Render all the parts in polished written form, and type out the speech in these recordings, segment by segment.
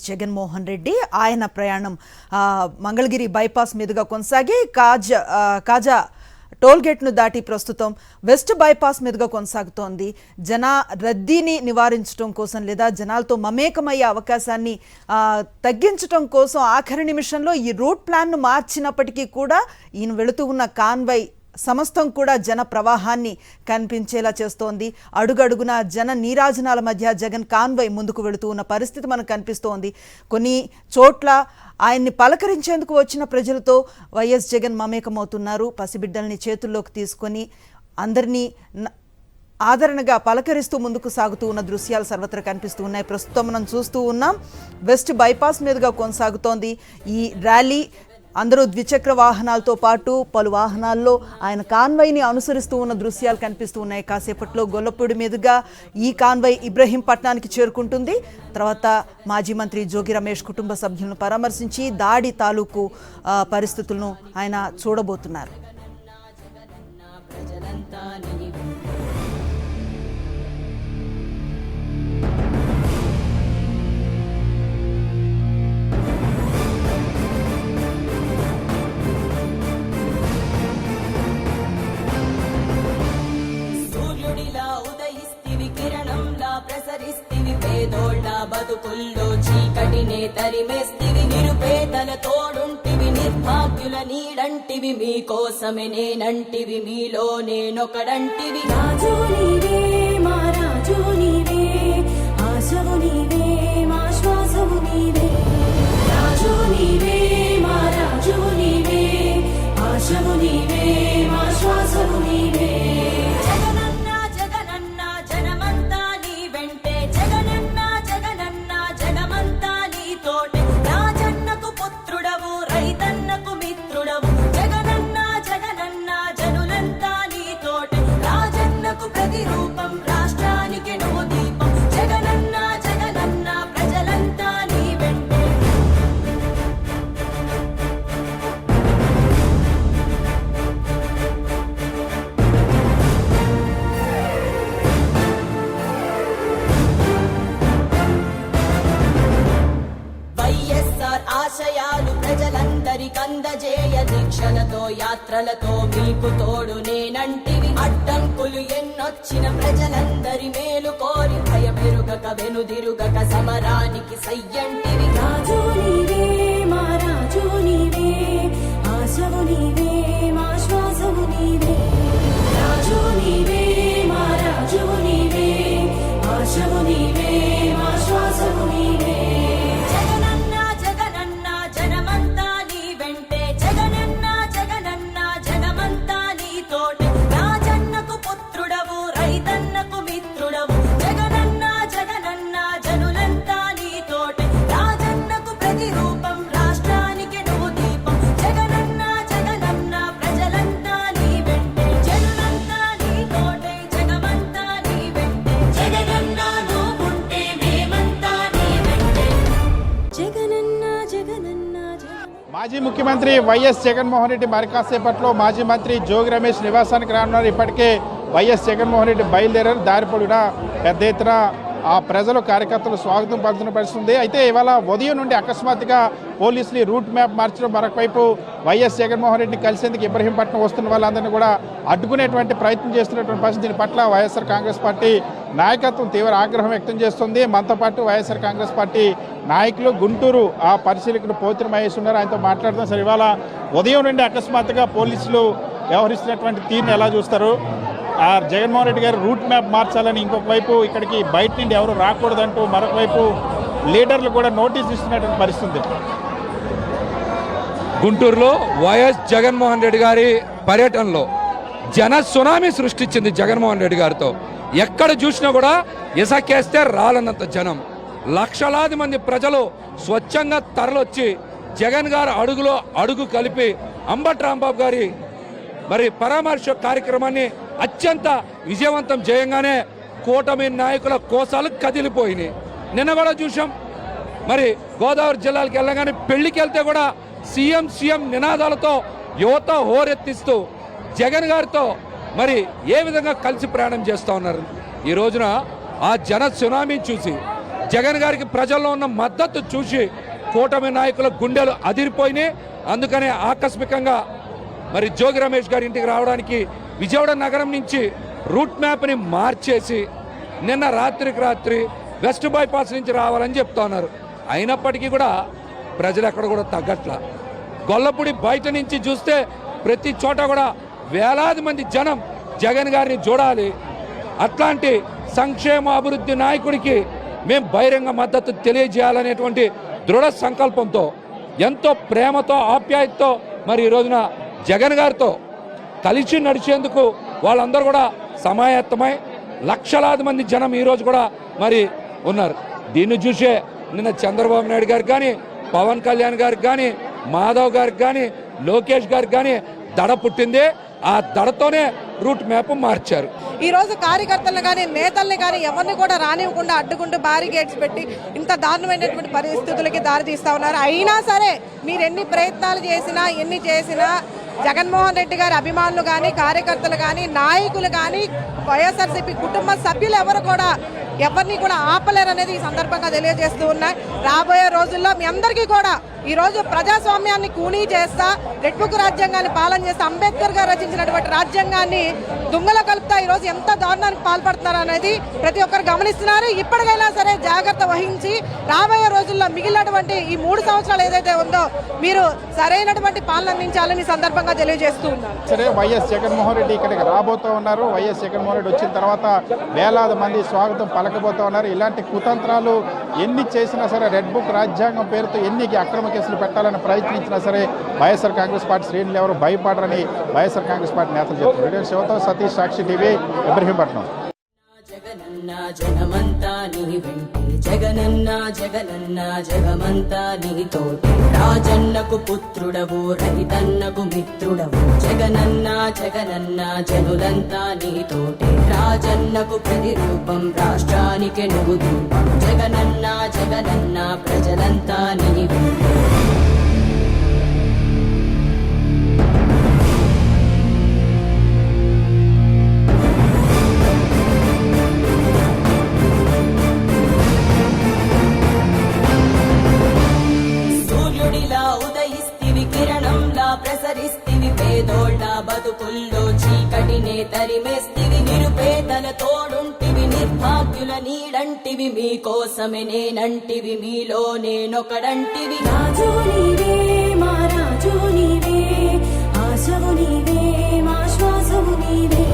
జగన్మోహన్ రెడ్డి ఆయన ప్రయాణం మంగళగిరి బైపాస్ మీదుగా కొనసాగి కాజా టోల్గేట్ను దాటి ప్రస్తుతం వెస్ట్ బైపాస్ మీదుగా కొనసాగుతోంది. జన రద్దీని నివారించడం కోసం లేదా జనాలతో మమేకమయ్యే అవకాశాన్ని తగ్గించడం కోసం ఆఖరి నిమిషంలో ఈ రూట్ ప్లాన్ను మార్చినప్పటికీ కూడా ఈయన వెళుతూ ఉన్న కాన్వాయ్ సమస్తం కూడా జన ప్రవాహాన్ని కనిపించేలా చేస్తోంది. అడుగడుగున జన నీరాజనాల మధ్య జగన్ కాన్వాయ్ ముందుకు వెళుతూ ఉన్న పరిస్థితి మనకు కనిపిస్తోంది. కొన్ని చోట్ల ఆయన్ని పలకరించేందుకు వచ్చిన ప్రజలతో వైఎస్ జగన్ మమేకమవుతున్నారు. పసిబిడ్డల్ని చేతుల్లోకి తీసుకొని అందరినీ ఆదరణగా పలకరిస్తూ ముందుకు సాగుతూ ఉన్న దృశ్యాలు సర్వత్రా కనిపిస్తూ ఉన్నాయి. ప్రస్తుతం మనం చూస్తూ ఉన్నాం వెస్ట్ బైపాస్ మీదుగా కొనసాగుతోంది ఈ ర్యాలీ. అందరూ ద్విచక్ర వాహనాలతో పాటు పలు వాహనాల్లో ఆయన కాన్వాయ్ని అనుసరిస్తూ ఉన్న దృశ్యాలు కనిపిస్తూ ఉన్నాయి. కాసేపట్లో గొల్లపూడి మీదుగా ఈ కాన్వాయ్ ఇబ్రహీంపట్నానికి చేరుకుంటుంది. తర్వాత మాజీ మంత్రి జోగి రమేష్ కుటుంబ సభ్యులను పరామర్శించి దాడి తాలూకు పరిస్థితులను ఆయన చూడబోతున్నారు. బతుకుల్లో చీకటినే తరిమేస్తివి, నిరుపేదల తోడుంటివి, నిర్భాగ్యుల నీడంటివి, మీకోసమే నేనంటివి, మీలో నేనొకడంటివి. రాజు నీవే మా రాజు నీవే, ఆశవు నీవే మా శ్వాసవు నీవే. రాజు నీవే మా రాజు నీవే, ఆశవు నీవే మా శ్వాసవు నీవే. ఆశయాలు ప్రజలందరికందజేయ, దీక్షలతో యాత్రలతో మీకు తోడు నేనంటివి. అడ్డంకులు ఎన్నొచ్చిన ప్రజలందరి మేలు కోరి భయమెరుగక వెనుదిరుగక సమరానికి సయ్యంటివి. రాజు నీవే మా రాజు నీవే, ఆశవు నీవే మా శ్వాసవు నీవే. రాజు నీవే మా రాజు నీవే, ఆశవు నీవే మా శ్వాసవు నీవే. మాజీ ముఖ్యమంత్రి వైఎస్ జగన్మోహన్ రెడ్డి మరి కాసేపట్లో మాజీ మంత్రి జోగి రమేష్ నివాసానికి రానున్నారు. ఇప్పటికే వైఎస్ జగన్మోహన్ రెడ్డి బయలుదేరారు. దారి పొడిగిన పెద్ద ఎత్తున ఆ ప్రజలు కార్యకర్తలు స్వాగతం పలుకుతున్న పరిస్థితుంది. అయితే ఇవాళ ఉదయం నుండి అకస్మాత్తుగా పోలీసులు రూట్ మ్యాప్ మార్చడం, మరొక వైపు వైఎస్ జగన్మోహన్ రెడ్డిని కలిసేందుకు ఇబ్రహీంపట్నం వస్తున్న వాళ్ళందరినీ కూడా అడ్డుకునేటువంటి ప్రయత్నం చేస్తున్నటువంటి పరిస్థితి. దీని పట్ల వైఎస్ఆర్ కాంగ్రెస్ పార్టీ నాయకత్వం తీవ్ర ఆగ్రహం వ్యక్తం చేస్తుంది. మనతో పాటు వైఎస్ఆర్ కాంగ్రెస్ పార్టీ నాయకులు గుంటూరు ఆ పరిశీలకులు పోతిరి మహేష్ ఉన్నారు. ఆయనతో మాట్లాడుతున్నాం. సార్, ఇవాళ ఉదయం నుండి అకస్మాత్తుగా పోలీసులు వ్యవహరిస్తున్నటువంటి తీరుని ఎలా చూస్తారు? జగన్మోహన్ రెడ్డి గారు రూట్ మ్యాప్ మార్చాలని ఇంకొక వైపు ఇక్కడికి బయట నుండి ఎవరు రాకూడదంటూ మరొక వైపు లీడర్లు కూడా నోటీస్ ఇస్తున్నటువంటి పరిస్థితి. గుంటూరులో వైఎస్ జగన్మోహన్ రెడ్డి గారి పర్యటనలో జన సునామీ సృష్టించింది. జగన్మోహన్ రెడ్డి గారితో ఎక్కడ చూసినా కూడా ఇసకేస్తే రాలన్నంత జనం, లక్షలాది మంది ప్రజలు స్వచ్ఛంగా తరలొచ్చి జగన్ గారు అడుగులో అడుగు కలిపి అంబటి రాంబాబు గారి మరి పరామర్శ కార్యక్రమాన్ని అత్యంత విజయవంతం చేయంగానే కూటమి నాయకుల కోసాలు కదిలిపోయినాయి. నిన్న కూడా చూసాం. మరి గోదావరి జిల్లాలకు వెళ్ళగానే పెళ్లికి వెళ్తే కూడా సీఎం నినాదాలతో యువత హోరెత్తిస్తూ జగన్ గారితో మరి ఏ విధంగా కలిసి ప్రయాణం చేస్తూ ఉన్నారు. ఈ రోజున ఆ జన సునామీని చూసి జగన్ గారికి ప్రజల్లో ఉన్న మద్దతు చూసి కూటమి నాయకుల గుండెలు అదిరిపోయినాయి. అందుకనే ఆకస్మికంగా మరి జోగి రమేష్ గారి ఇంటికి రావడానికి విజయవాడ నగరం నుంచి రూట్ మ్యాప్ని మార్చేసి నిన్న రాత్రికి రాత్రి వెస్ట్ బైపాస్ నుంచి రావాలని చెప్తా ఉన్నారు. అయినప్పటికీ కూడా ప్రజలు ఎక్కడ కూడా తగ్గట్లా. గొల్లపూడి బయట నుంచి చూస్తే ప్రతి చోట కూడా వేలాది మంది జనం జగన్ గారిని చూడాలి, అట్లాంటి సంక్షేమ అభివృద్ధి నాయకుడికి మేము బహిరంగ మద్దతు తెలియజేయాలనేటువంటి దృఢ సంకల్పంతో ఎంతో ప్రేమతో ఆప్యాయతతో మరి ఈ రోజున జగన్ గారితో కలిసి నడిచేందుకు వాళ్ళందరూ కూడా సమాయత్తమై లక్షలాది మంది జనం ఈరోజు కూడా మరి ఉన్నారు. దీన్ని చూసే నిన్న చంద్రబాబు నాయుడు గారికి కానీ, పవన్ కళ్యాణ్ గారికి కానీ, మాధవ్ గారికి కానీ, లోకేష్ గారికి కానీ దడ పుట్టింది. ఆ దడతోనే రూట్ మ్యాప్ మార్చారు. ఈ రోజు కార్యకర్తలను కానీ నేతల్ని కానీ ఎవరిని కూడా రానివ్వకుండా అడ్డుకుంటూ బ్యారికేడ్స్ పెట్టి ఇంత దారుణమైనటువంటి పరిస్థితులకి దారితీస్తా ఉన్నారు. అయినా సరే మీరు ఎన్ని ప్రయత్నాలు చేసినా ఎన్ని చేసినా జగన్మోహన్ రెడ్డి గారి అభిమానులు కానీ, కార్యకర్తలు కానీ, నాయకులు కానీ, వైఎస్ఆర్సీపీ కుటుంబ సభ్యులు ఎవరిని కూడా ఆపలేరనేది ఈ సందర్భంగా తెలియజేస్తూ ఉన్నాయి. రాబోయే రోజుల్లో మీ అందరికీ కూడా ఈరోజు ప్రజాస్వామ్యాన్ని కూనీ చేస్తా, రెడ్ బుక్ రాజ్యాంగాన్ని పాలన చేస్తా, అంబేద్కర్ గారు రచించినటువంటి రాజ్యాంగాన్ని దుంగలో కలుపుతా ఈరోజు ఎంత దారుణానికి పాల్పడుతున్నారు అనేది ప్రతి ఒక్కరు గమనిస్తున్నారు. ఇప్పటికైనా సరే జాగ్రత్త వహించి రాబోయే రోజుల్లో మిగిలినటువంటి ఈ 3 సంవత్సరాలు ఏదైతే ఉందో మీరు సరైనటువంటి పాలన అందించాలని ఈ సందర్భంగా తెలియజేస్తూ ఉన్నారు. సరే, వైఎస్ జగన్మోహన్ రెడ్డి ఇక్కడికి రాబోతూ ఉన్నారు. వైఎస్ జగన్మోహన్ రెడ్డి వచ్చిన తర్వాత వేలాది మంది స్వాగతం పలకబోతూ ఉన్నారు. ఇలాంటి కుతంత్రాలు ఎన్ని చేసినా సరే, రెడ్ బుక్ రాజ్యాంగం పేరుతో ఎన్ని అక్రమ కేసులు పెట్టాలని ప్రయత్నించినా సరే వైఎస్ఆర్ కాంగ్రెస్ పార్టీ శ్రేణులు ఎవరు భయపడరని వైఎస్ఆర్ కాంగ్రెస్ పార్టీ నేతలు చెప్తున్నారు. శివతో సతీష్, సాక్షి టీవీ, ఇబ్రహీంపట్నం. జగనన్న జనమంతా నీ వెంటే, జగనన్న జగనన్న జగమంతా నీతోటి, రాజన్నకు పుత్రుడవు రైతన్నకు మిత్రుడవు, జగనన్న జగనన్న జనులంతా నీతోటి, రాజన్నకు ప్రతిరూపం రాష్ట్రానికి నువ్వు దీపం, జగనన్న జగనన్న ప్రజలంతా నీ వెంటే. ప్రసరిస్తివి పేదోళ్ళ బతుకుల్లో చీకటినే తరిమేస్తివి, నిరుపేదల తోడుంటివి, నిర్భాగ్యుల నీడంటివి, మీకోసమే నేనంటివి, మీలో నేనొకడంటివి. రాజు నీవే మా రాజు నీవే, ఆశవు నీవే మా శ్వాసవు నీవే,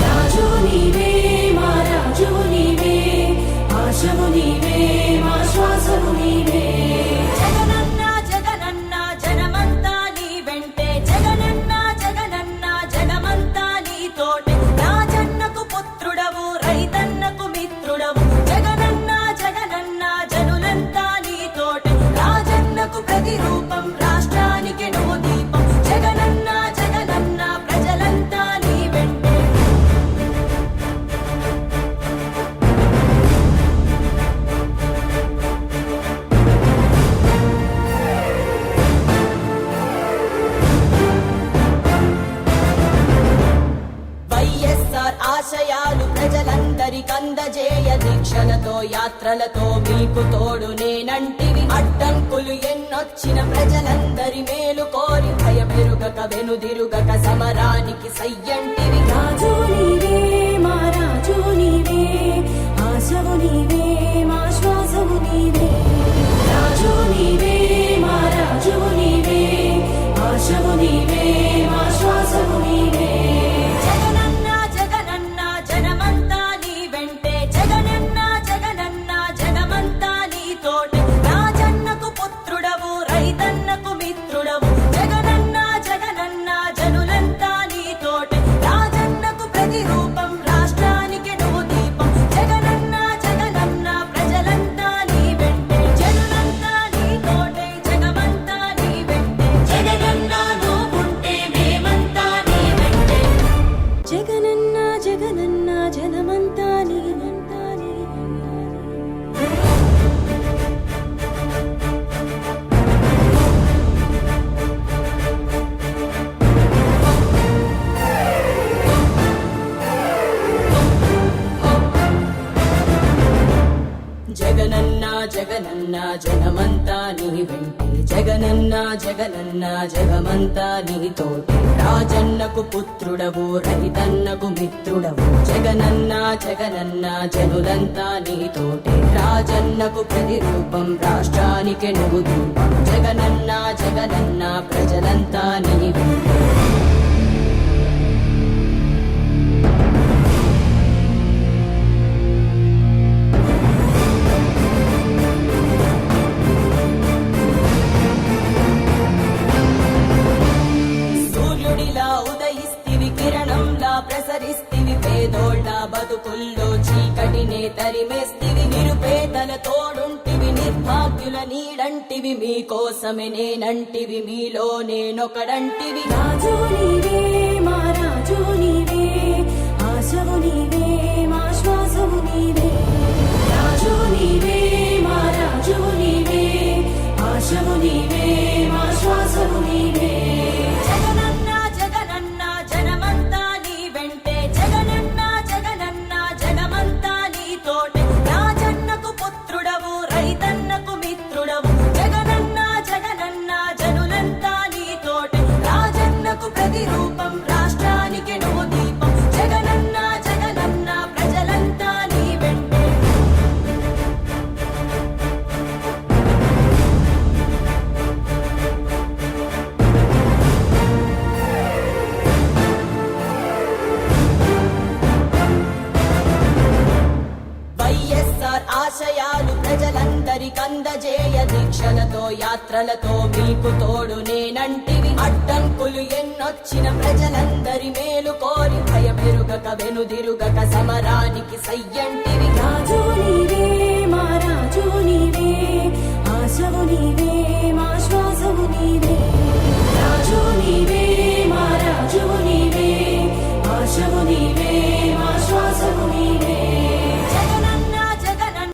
రాజు నీవే మా రాజు నీవే, ఆశవు నీవే మా శ్వాసవు నీవే. జగనన్న జగనన్న జనమంతా నీ వెంటే, జగనన్న జగనన్న జగమంతా నీతోటే, రాజన్నకు పుత్రుడవు రైతన్నకు మిత్రుడవు, జగనన్న జగనన్న జనులంతా నీతోటే, రాజన్నకు ప్రతిరూపం రాష్ట్రానికి నువ్వు దీపం, జగనన్న జగనన్న ప్రజలంతా నీ వెంటే. వైఎస్ఆర్ ఆశయాలు ప్రజలందరికందజేయ, దీక్షలతో యాత్రలతో మీకు తోడు నేనంటివి, అడ్డంకులు ఎన్నొచ్చిన ప్రజలందరి మేలు కోరి భయమెరుగక వెనుదిరుగక సమరానికి సయ్యంటివి. రాజు నీవే మా రాజు నీవే, ఆశవు నీవే మా శ్వాసవు నీవే, రాజు నీవే మా రాజు నీవే, ఆశవు నీవే మా శ్వాసవు నీవే. జగనన్న జగనన్న జనమంతా నీ వెంటే, జగనన్న జగనన్న జగమంతా నీతోటే, రాజన్నకు పుత్రుడవు రైతన్నకు మిత్రుడవు, జగనన్న జగనన్న జనులంతా నీతోటే, రాజన్నకు ప్రతిరూపం రాష్ట్రానికి నువ్వు దీపం, జగనన్న జగనన్న జగమంతా నీ వెంటే జగనన్న జగనన్న జగమంతా నీతోటే రాజన్నకు పుత్రుడవు రైతన్నకు మిత్రుడవు జగనన్న జగనన్న జనులంతా నీతోటే రాజన్నకు ప్రతిరూపం రాష్ట్రానికి నువ్వు రూపం జగనన్న జగనన్న ప్రజలంతా నీ వెంటే సూర్యుడిలా ఉదయిస్తివి కిరణంలా ప్రసరిస్తివి పేదోళ్ళ బతుకుల్లో చీకటినే తరిమేస్తివి నిరుపేదల తోడుంటివి నిర్భాగ్యుల నీడంటివి మీకోసమే నేనంటివి మీలో నేనొకడంటివి రాజు నీవే మా రాజు నీవే ఆశవు నీవే మా శ్వాసవు నీవే రాజు నీవే మా రాజు నీవే ఆశవు నీవే మా శ్వాసవు నీవే జగనన్న జగనన్న జనమంతా నీ వెంటే జగనన్న జగనన్న జగమంతా నీతోటే రాజన్నకు పుత్రుడవు రైతన్నకు మిత్రుడవు జగనన్న జగనన్న జనులంతా నీతోటే రాజన్నకు ప్రతిరూపం రాష్ట్రానికి నువ్వు దీపం జగనన్న జగనన్న ప్రజలంతా నీ వెంటే వైఎస్ఆర్ ఆశయాలు ప్రజలందరికందజేయ దీక్షలతో యాత్రలతో మీకు తోడు నేనంటివి అడ్డంకులు ఎన్నొచ్చిన ప్రజలందరి మేలు కోరి భయమెరుగక వెనుదిరుగక సమరానికి సయ్యంటివి రాజు నీవే మా రాజు నీవే ఆశవు నీవే మా శ్వాసవు నీవే